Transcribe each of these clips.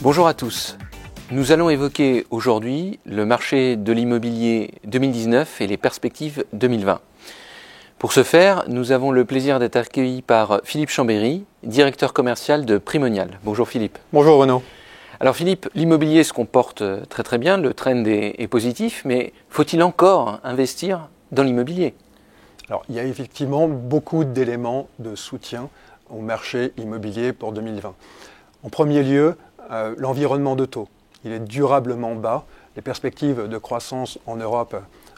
Bonjour à tous. Nous allons évoquer aujourd'hui le marché de l'immobilier 2019 et les perspectives 2020. Pour ce faire, nous avons le plaisir d'être accueillis par Philippe Chambéry, directeur commercial de Primonial. Bonjour Philippe. Bonjour Renaud. Alors Philippe, l'immobilier se comporte très bien, le trend est positif, mais faut-il encore investir dans l'immobilier ? Alors, il y a effectivement beaucoup d'éléments de soutien au marché immobilier pour 2020. En premier lieu, l'environnement de taux. Il est durablement bas. Les perspectives de croissance en Europe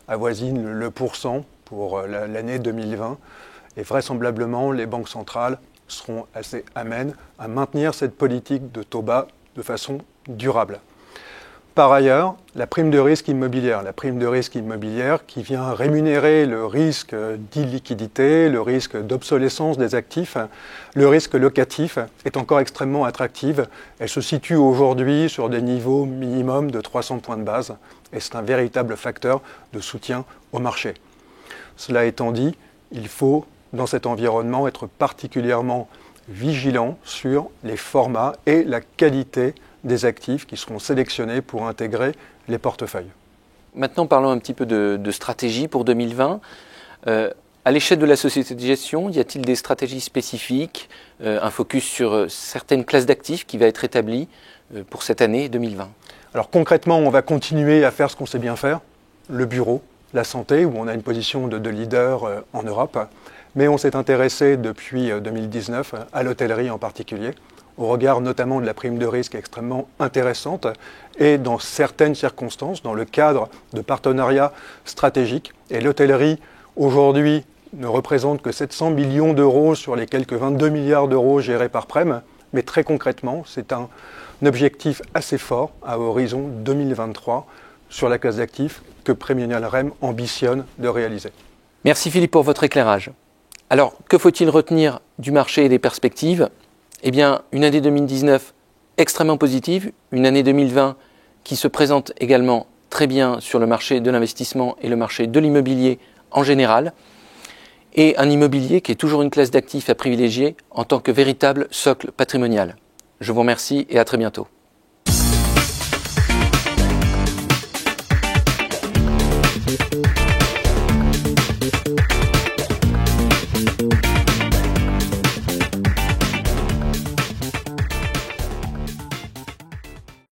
avoisinent le % pour l'année 2020. Et vraisemblablement, les banques centrales seront assez amènes à maintenir cette politique de taux bas de façon durable. Par ailleurs, la prime de risque immobilière qui vient rémunérer le risque d'illiquidité, le risque d'obsolescence des actifs, le risque locatif est encore extrêmement attractive. Elle se situe aujourd'hui sur des niveaux minimum de 300 points de base et c'est un véritable facteur de soutien au marché. Cela étant dit, il faut dans cet environnement être particulièrement vigilant sur les formats et la qualité des actifs qui seront sélectionnés pour intégrer les portefeuilles. Maintenant, parlons un petit peu de stratégie pour 2020. À l'échelle de la société de gestion, y a-t-il des stratégies spécifiques, un focus sur certaines classes d'actifs qui va être établi pour cette année 2020 ? Alors concrètement, on va continuer à faire ce qu'on sait bien faire, le bureau, la santé, où on a une position de leader en Europe, mais on s'est intéressé depuis 2019 à l'hôtellerie en particulier, au regard notamment de la prime de risque extrêmement intéressante et dans certaines circonstances, dans le cadre de partenariats stratégiques. Et l'hôtellerie, aujourd'hui, ne représente que 700 millions d'euros sur les quelques 22 milliards d'euros gérés par Prem, mais très concrètement, c'est un objectif assez fort à horizon 2023 sur la classe d'actifs que Primonial REM ambitionne de réaliser. Merci Philippe pour votre éclairage. Alors, que faut-il retenir du marché et des perspectives ? Eh bien, une année 2019 extrêmement positive, une année 2020 qui se présente également très bien sur le marché de l'investissement et le marché de l'immobilier en général, et un immobilier qui est toujours une classe d'actifs à privilégier en tant que véritable socle patrimonial. Je vous remercie et à très bientôt.